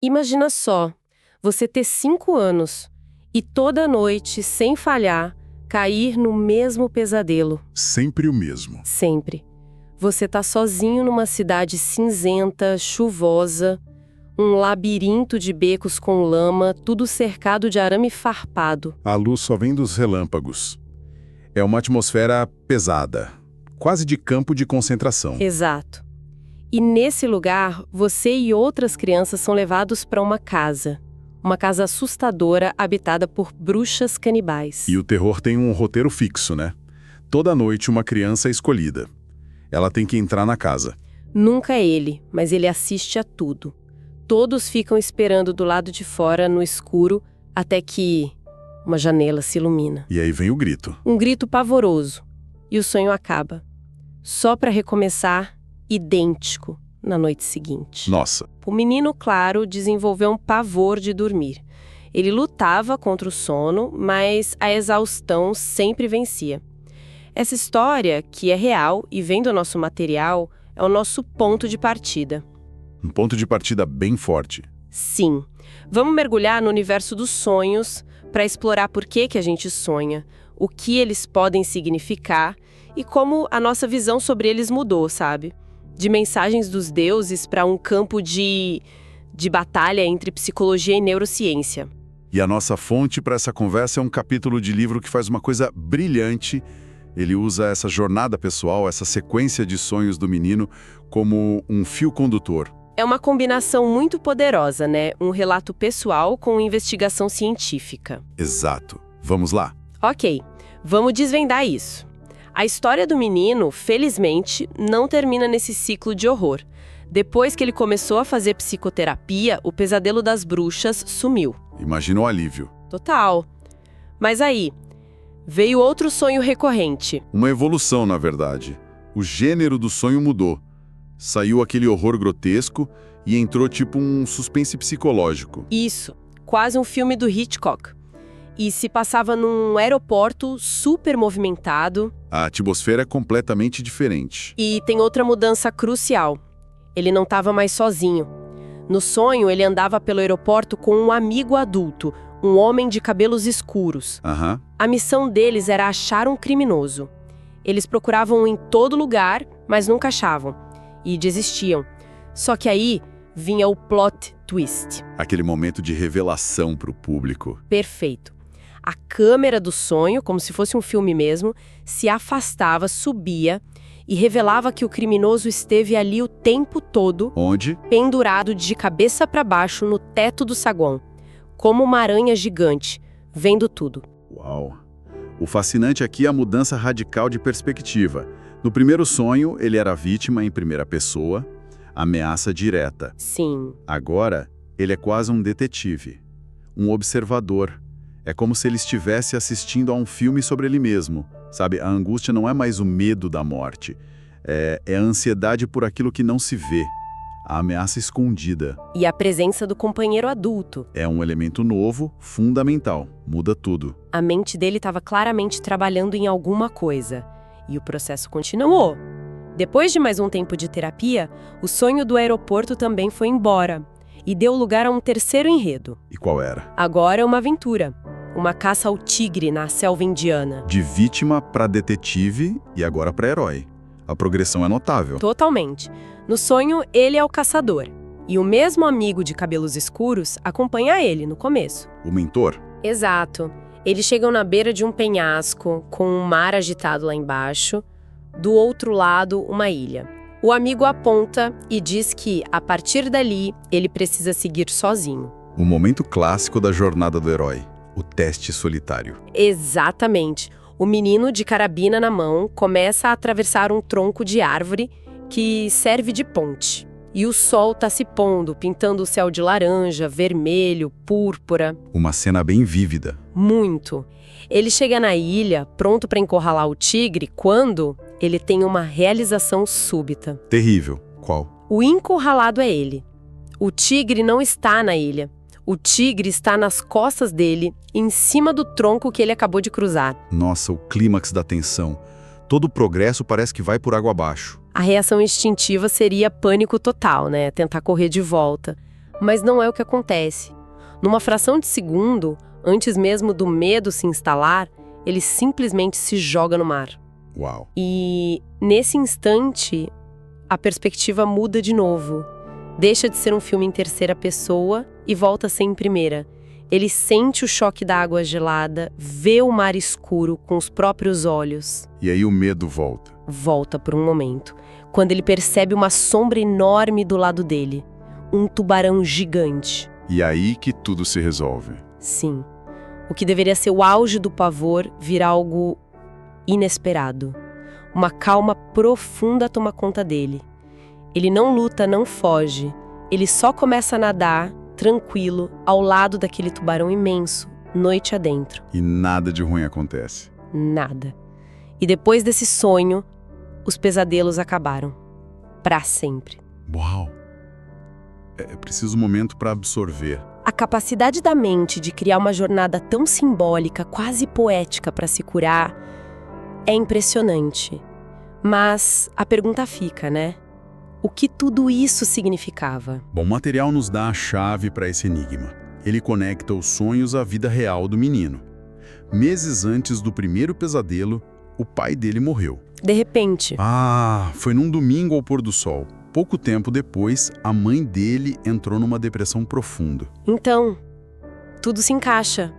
Imagina só, você ter 5 anos e toda noite, sem falhar, cair no mesmo pesadelo. Sempre o mesmo. Sempre. Você tá sozinho numa cidade cinzenta, chuvosa, um labirinto de becos com lama, tudo cercado de arame farpado. A luz só vem dos relâmpagos. É uma atmosfera pesada, quase de campo de concentração. Exato. E nesse lugar, você e outras crianças são levados para uma casa. Uma casa assustadora, habitada por bruxas canibais. E o terror tem um roteiro fixo, né? Toda noite uma criança é escolhida. Ela tem que entrar na casa. Nunca é ele, mas ele assiste a tudo. Todos ficam esperando do lado de fora, no escuro, até que uma janela se ilumina. E aí vem o grito. Um grito pavoroso. E o sonho acaba. Só para recomeçar, idêntico, na noite seguinte. Nossa. O menino, claro, desenvolveu um pavor de dormir. Ele lutava contra o sono, mas a exaustão sempre vencia. Essa história, que é real e vem do nosso material, é o nosso ponto de partida. Um ponto de partida bem forte. Sim. Vamos mergulhar no universo dos sonhos para explorar por que a gente sonha, o que eles podem significar e como a nossa visão sobre eles mudou, sabe? De mensagens dos deuses para um campo de batalha entre psicologia e neurociência. E a nossa fonte para essa conversa é um capítulo de livro que faz uma coisa brilhante. Ele usa essa jornada pessoal, essa sequência de sonhos do menino, como um fio condutor. É uma combinação muito poderosa, né? Um relato pessoal com investigação científica. Exato. Vamos lá? Ok, vamos desvendar isso. A história do menino, felizmente, não termina nesse ciclo de horror. Depois que ele começou a fazer psicoterapia, o pesadelo das bruxas sumiu. Imagina o alívio. Total. Mas aí, veio outro sonho recorrente. Uma evolução, na verdade. O gênero do sonho mudou. Saiu aquele horror grotesco e entrou tipo um suspense psicológico. Isso, quase um filme do Hitchcock. E se passava num aeroporto super movimentado. A atmosfera é completamente diferente. E tem outra mudança crucial. Ele não estava mais sozinho. No sonho, ele andava pelo aeroporto com um amigo adulto, um homem de cabelos escuros. Aham. A missão deles era achar um criminoso. Eles procuravam em todo lugar, mas nunca achavam. E desistiam. Só que aí vinha o plot twist. Aquele momento de revelação para o público. Perfeito. A câmera do sonho, como se fosse um filme mesmo, se afastava, subia e revelava que o criminoso esteve ali o tempo todo. Onde? Pendurado de cabeça para baixo no teto do saguão, como uma aranha gigante, vendo tudo. Uau! O fascinante aqui é a mudança radical de perspectiva. No primeiro sonho, ele era vítima em primeira pessoa, ameaça direta. Sim. Agora, ele é quase um detetive, um observador. É como se ele estivesse assistindo a um filme sobre ele mesmo. Sabe, a angústia não é mais o medo da morte. É a ansiedade por aquilo que não se vê. A ameaça escondida. E a presença do companheiro adulto. É um elemento novo, fundamental. Muda tudo. A mente dele estava claramente trabalhando em alguma coisa. E o processo continuou. Depois de mais um tempo de terapia, o sonho do aeroporto também foi embora. E deu lugar a um terceiro enredo. E qual era? Agora é uma aventura. Uma caça ao tigre na selva indiana. De vítima para detetive e agora para herói. A progressão é notável. Totalmente. No sonho, ele é o caçador. E o mesmo amigo de cabelos escuros acompanha ele no começo. O mentor? Exato. Eles chegam na beira de um penhasco, com um mar agitado lá embaixo. Do outro lado, uma ilha. O amigo aponta e diz que, a partir dali, ele precisa seguir sozinho. O momento clássico da jornada do herói. O teste solitário. Exatamente. O menino, de carabina na mão, começa a atravessar um tronco de árvore que serve de ponte. E o sol está se pondo, pintando o céu de laranja, vermelho, púrpura. Uma cena bem vívida. Muito. Ele chega na ilha, pronto para encurralar o tigre, quando ele tem uma realização súbita. Terrível. Qual? O encurralado é ele. O tigre não está na ilha. O tigre está nas costas dele, em cima do tronco que ele acabou de cruzar. Nossa, o clímax da tensão. Todo o progresso parece que vai por água abaixo. A reação instintiva seria pânico total, né? Tentar correr de volta. Mas não é o que acontece. Numa fração de segundo, antes mesmo do medo se instalar, ele simplesmente se joga no mar. Uau! E, nesse instante, a perspectiva muda de novo. Deixa de ser um filme em terceira pessoa e volta a ser em primeira. Ele sente o choque da água gelada, vê o mar escuro com os próprios olhos. E aí o medo volta. Volta por um momento, quando ele percebe uma sombra enorme do lado dele. Um tubarão gigante. E aí que tudo se resolve. Sim. O que deveria ser o auge do pavor vira algo inesperado. Uma calma profunda toma conta dele. Ele não luta, não foge. Ele só começa a nadar, tranquilo, ao lado daquele tubarão imenso, noite adentro. E nada de ruim acontece. Nada. E depois desse sonho, os pesadelos acabaram. Pra sempre. Uau! É preciso um momento para absorver. A capacidade da mente de criar uma jornada tão simbólica, quase poética para se curar, é impressionante. Mas a pergunta fica, né? O que tudo isso significava? Bom, o material nos dá a chave para esse enigma. Ele conecta os sonhos à vida real do menino. Meses antes do primeiro pesadelo, o pai dele morreu. De repente. Foi num domingo ao pôr do sol. Pouco tempo depois, a mãe dele entrou numa depressão profunda. Então, tudo se encaixa.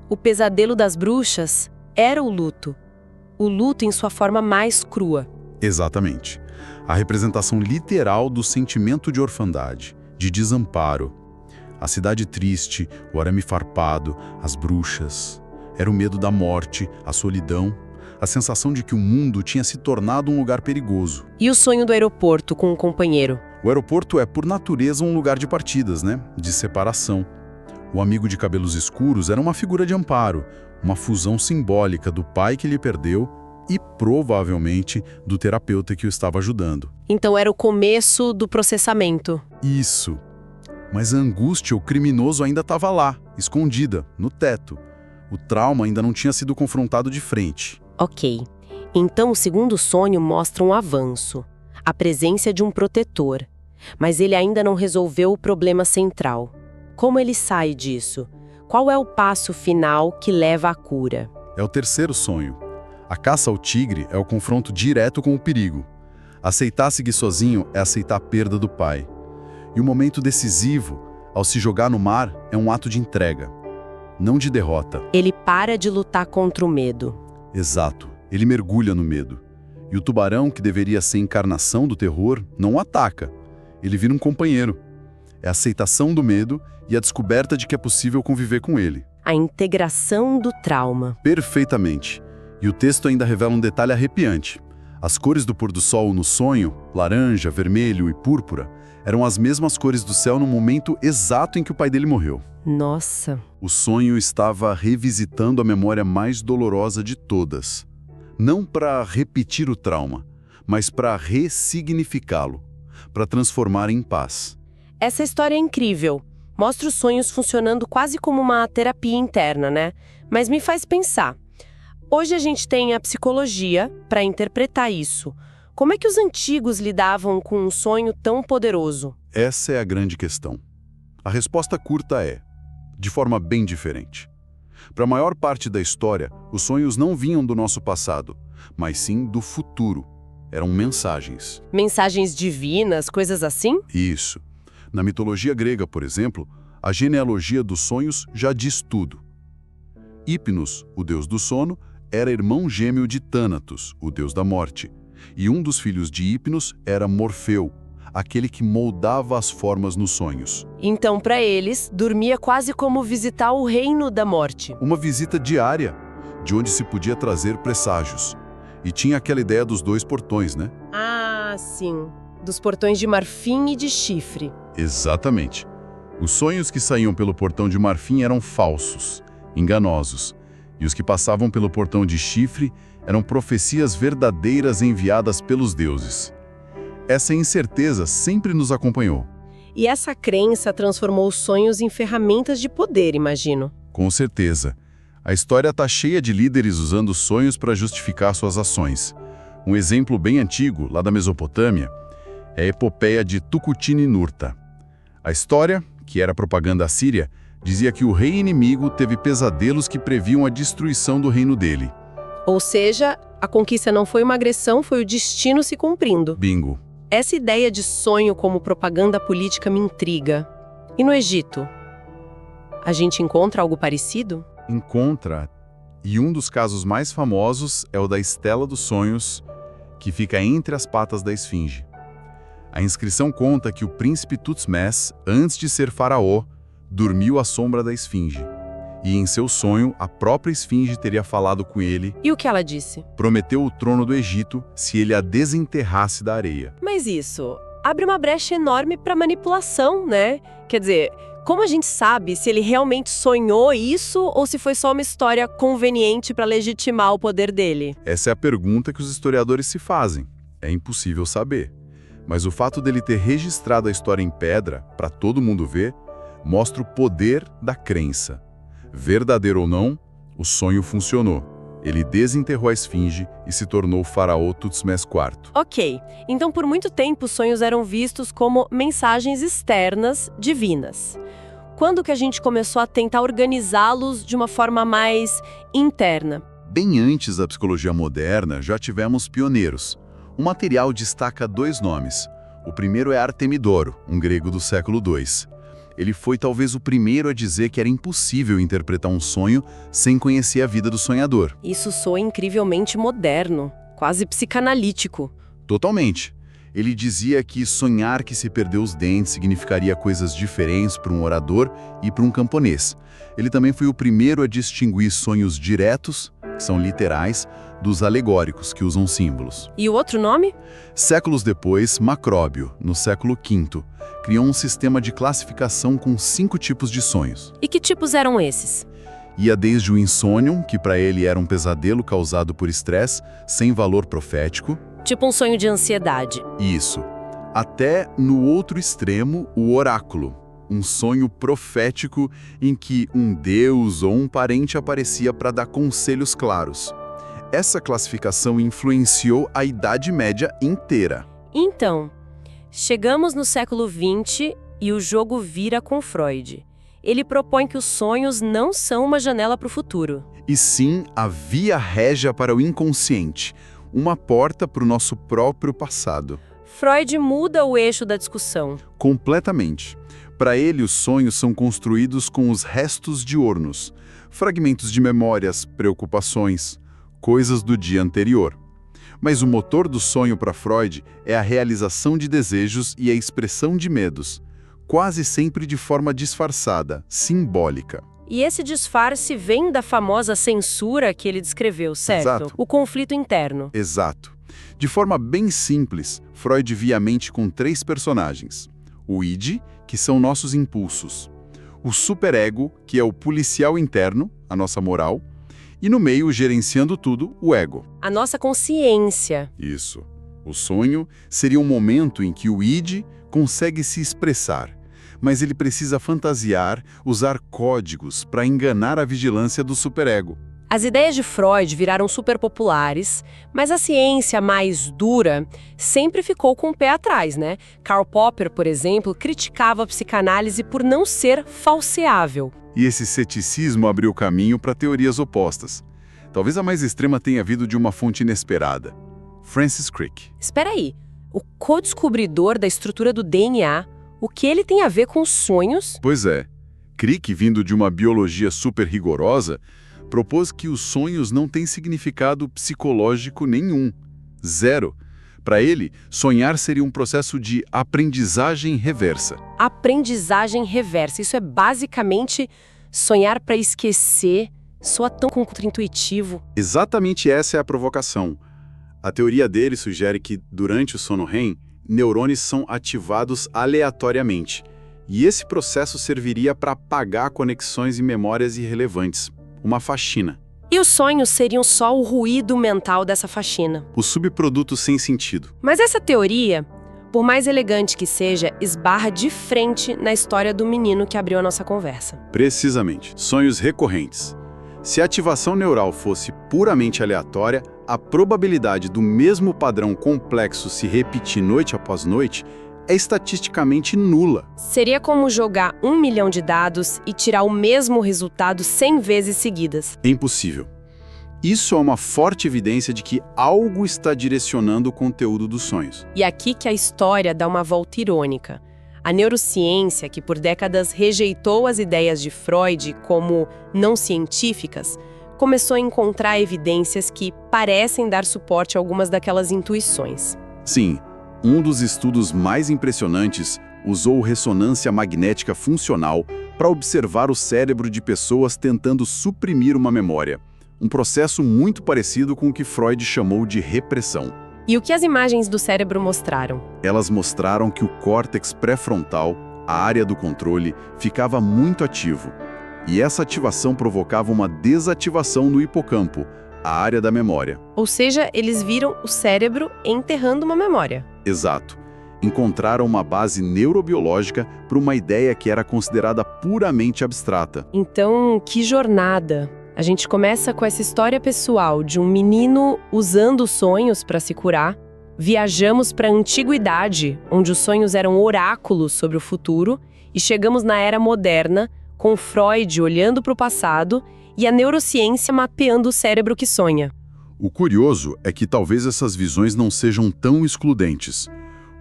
O pesadelo das bruxas era o luto. O luto em sua forma mais crua. Exatamente. A representação literal do sentimento de orfandade, de desamparo. A cidade triste, o arame farpado, as bruxas. Era o medo da morte, a solidão, a sensação de que o mundo tinha se tornado um lugar perigoso. E o sonho do aeroporto com um companheiro? O aeroporto é, por natureza, um lugar de partidas, né? De separação. O amigo de cabelos escuros era uma figura de amparo, uma fusão simbólica do pai que lhe perdeu e, provavelmente, do terapeuta que o estava ajudando. Então era o começo do processamento. Isso. Mas a angústia, o criminoso ainda estava lá, escondida, no teto. O trauma ainda não tinha sido confrontado de frente. Ok. Então o segundo sonho mostra um avanço. A presença de um protetor. Mas ele ainda não resolveu o problema central. Como ele sai disso? Qual é o passo final que leva à cura? É o terceiro sonho. A caça ao tigre é o confronto direto com o perigo. Aceitar seguir sozinho é aceitar a perda do pai. E o momento decisivo, ao se jogar no mar, é um ato de entrega, não de derrota. Ele para de lutar contra o medo. Exato. Ele mergulha no medo. E o tubarão, que deveria ser a encarnação do terror, não o ataca. Ele vira um companheiro. É a aceitação do medo e a descoberta de que é possível conviver com ele. A integração do trauma. Perfeitamente. E o texto ainda revela um detalhe arrepiante. As cores do pôr do sol no sonho, laranja, vermelho e púrpura, eram as mesmas cores do céu no momento exato em que o pai dele morreu. Nossa. O sonho estava revisitando a memória mais dolorosa de todas. Não para repetir o trauma, mas para ressignificá-lo, para transformar em paz. Essa história é incrível. Mostra os sonhos funcionando quase como uma terapia interna, né? Mas me faz pensar. Hoje a gente tem a psicologia para interpretar isso. Como é que os antigos lidavam com um sonho tão poderoso? Essa é a grande questão. A resposta curta é, de forma bem diferente. Para a maior parte da história, os sonhos não vinham do nosso passado, mas sim do futuro. Eram mensagens. Mensagens divinas, coisas assim? Isso. Na mitologia grega, por exemplo, a genealogia dos sonhos já diz tudo. Hipnos, o deus do sono, era irmão gêmeo de Thanatos, o deus da morte. E um dos filhos de Hipnos era Morfeu, aquele que moldava as formas nos sonhos. Então, para eles, dormia quase como visitar o reino da morte. Uma visita diária, de onde se podia trazer presságios. E tinha aquela ideia dos dois portões, né? Ah, sim. Dos portões de marfim e de chifre. Exatamente. Os sonhos que saíam pelo portão de marfim eram falsos, enganosos. E os que passavam pelo portão de chifre eram profecias verdadeiras enviadas pelos deuses. Essa incerteza sempre nos acompanhou. E essa crença transformou os sonhos em ferramentas de poder, imagino. Com certeza. A história está cheia de líderes usando sonhos para justificar suas ações. Um exemplo bem antigo, lá da Mesopotâmia, é a epopeia de Tucuti Ninurta. A história, que era propaganda assíria, dizia que o rei inimigo teve pesadelos que previam a destruição do reino dele. Ou seja, a conquista não foi uma agressão, foi o destino se cumprindo. Bingo. Essa ideia de sonho como propaganda política me intriga. E no Egito? A gente encontra algo parecido? Encontra. E um dos casos mais famosos é o da Estela dos Sonhos, que fica entre as patas da esfinge. A inscrição conta que o príncipe Tutmés, antes de ser faraó, dormiu à sombra da esfinge. E em seu sonho, a própria esfinge teria falado com ele. E o que ela disse? Prometeu o trono do Egito se ele a desenterrasse da areia. Mas isso abre uma brecha enorme para manipulação, né? Quer dizer, como a gente sabe se ele realmente sonhou isso ou se foi só uma história conveniente para legitimar o poder dele? Essa é a pergunta que os historiadores se fazem. É impossível saber. Mas o fato dele ter registrado a história em pedra, para todo mundo ver, mostra o poder da crença. Verdadeiro ou não, o sonho funcionou. Ele desenterrou a esfinge e se tornou o faraó Tutmés IV. Ok, então por muito tempo os sonhos eram vistos como mensagens externas, divinas. Quando que a gente começou a tentar organizá-los de uma forma mais interna? Bem antes da psicologia moderna, já tivemos pioneiros. O material destaca 2 nomes. O primeiro é Artemidoro, um grego do século II. Ele foi talvez o primeiro a dizer que era impossível interpretar um sonho sem conhecer a vida do sonhador. Isso soa incrivelmente moderno, quase psicanalítico. Totalmente. Ele dizia que sonhar que se perdeu os dentes significaria coisas diferentes para um orador e para um camponês. Ele também foi o primeiro a distinguir sonhos diretos, que são literais, dos alegóricos, que usam símbolos. E o outro nome? Séculos depois, Macróbio, no século V, criou um sistema de classificação com 5 tipos de sonhos. E que tipos eram esses? Ia desde o insônium, que para ele era um pesadelo causado por estresse, sem valor profético. Tipo um sonho de ansiedade. Isso. Até, no outro extremo, o oráculo. Um sonho profético em que um deus ou um parente aparecia para dar conselhos claros. Essa classificação influenciou a Idade Média inteira. Então, chegamos no século XX e o jogo vira com Freud. Ele propõe que os sonhos não são uma janela para o futuro. E sim a via régia para o inconsciente, uma porta para o nosso próprio passado. Freud muda o eixo da discussão. Completamente. Para ele, os sonhos são construídos com os restos diurnos, fragmentos de memórias, preocupações, coisas do dia anterior. Mas o motor do sonho para Freud é a realização de desejos e a expressão de medos, quase sempre de forma disfarçada, simbólica. E esse disfarce vem da famosa censura que ele descreveu, certo? Exato. O conflito interno. Exato. De forma bem simples, Freud via a mente com 3 personagens. O id, que são nossos impulsos. O superego, que é o policial interno, a nossa moral. E no meio, gerenciando tudo, o ego. A nossa consciência. Isso. O sonho seria um momento em que o id consegue se expressar, mas ele precisa fantasiar, usar códigos para enganar a vigilância do superego. As ideias de Freud viraram super populares, mas a ciência mais dura sempre ficou com o pé atrás, né? Karl Popper, por exemplo, criticava a psicanálise por não ser falseável. E esse ceticismo abriu caminho para teorias opostas. Talvez a mais extrema tenha vindo de uma fonte inesperada. Francis Crick. Espera aí, o co-descobridor da estrutura do DNA, o que ele tem a ver com sonhos? Pois é. Crick, vindo de uma biologia super rigorosa, propôs que os sonhos não têm significado psicológico nenhum. 0. Para ele, sonhar seria um processo de aprendizagem reversa. Aprendizagem reversa. Isso é basicamente sonhar para esquecer. Soa tão contra-intuitivo. Exatamente essa é a provocação. A teoria dele sugere que, durante o sono REM, neurônios são ativados aleatoriamente. E esse processo serviria para apagar conexões e memórias irrelevantes. Uma faxina. E os sonhos seriam só o ruído mental dessa faxina. O subproduto sem sentido. Mas essa teoria, por mais elegante que seja, esbarra de frente na história do menino que abriu a nossa conversa. Precisamente. Sonhos recorrentes. Se a ativação neural fosse puramente aleatória, a probabilidade do mesmo padrão complexo se repetir noite após noite é estatisticamente nula. Seria como jogar 1 milhão de dados e tirar o mesmo resultado 100 vezes seguidas. É impossível. Isso é uma forte evidência de que algo está direcionando o conteúdo dos sonhos. E aqui que a história dá uma volta irônica. A neurociência, que por décadas rejeitou as ideias de Freud como não científicas, começou a encontrar evidências que parecem dar suporte a algumas daquelas intuições. Sim, um dos estudos mais impressionantes usou ressonância magnética funcional para observar o cérebro de pessoas tentando suprimir uma memória. Um processo muito parecido com o que Freud chamou de repressão. E o que as imagens do cérebro mostraram? Elas mostraram que o córtex pré-frontal, a área do controle, ficava muito ativo. E essa ativação provocava uma desativação no hipocampo, a área da memória. Ou seja, eles viram o cérebro enterrando uma memória. Exato. Encontraram uma base neurobiológica para uma ideia que era considerada puramente abstrata. Então, que jornada! A gente começa com essa história pessoal de um menino usando sonhos para se curar. Viajamos para a antiguidade, onde os sonhos eram oráculos sobre o futuro, e chegamos na era moderna, com Freud olhando para o passado e a neurociência mapeando o cérebro que sonha. O curioso é que talvez essas visões não sejam tão excludentes.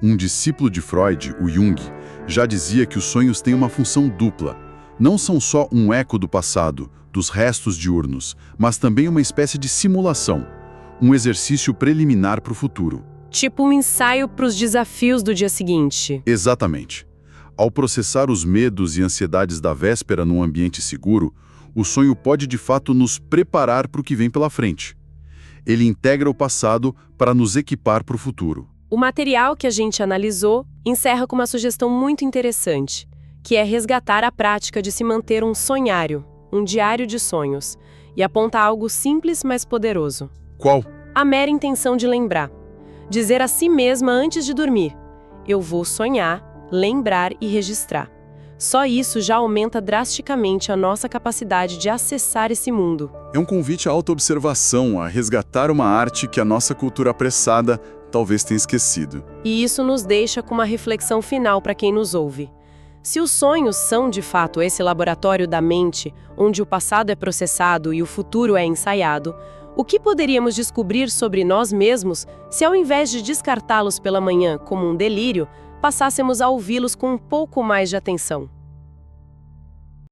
Um discípulo de Freud, o Jung, já dizia que os sonhos têm uma função dupla. Não são só um eco do passado, dos restos diurnos, mas também uma espécie de simulação, um exercício preliminar para o futuro. Tipo um ensaio para os desafios do dia seguinte. Exatamente. Ao processar os medos e ansiedades da véspera num ambiente seguro, o sonho pode de fato nos preparar para o que vem pela frente. Ele integra o passado para nos equipar para o futuro. O material que a gente analisou encerra com uma sugestão muito interessante, que é resgatar a prática de se manter um sonhário, um diário de sonhos, e aponta algo simples, mas poderoso. Qual? A mera intenção de lembrar. Dizer a si mesma antes de dormir: eu vou sonhar, lembrar e registrar. Só isso já aumenta drasticamente a nossa capacidade de acessar esse mundo. É um convite à autoobservação, a resgatar uma arte que a nossa cultura apressada talvez tenha esquecido. E isso nos deixa com uma reflexão final para quem nos ouve. Se os sonhos são, de fato, esse laboratório da mente, onde o passado é processado e o futuro é ensaiado, o que poderíamos descobrir sobre nós mesmos se, ao invés de descartá-los pela manhã como um delírio, passássemos a ouvi-los com um pouco mais de atenção?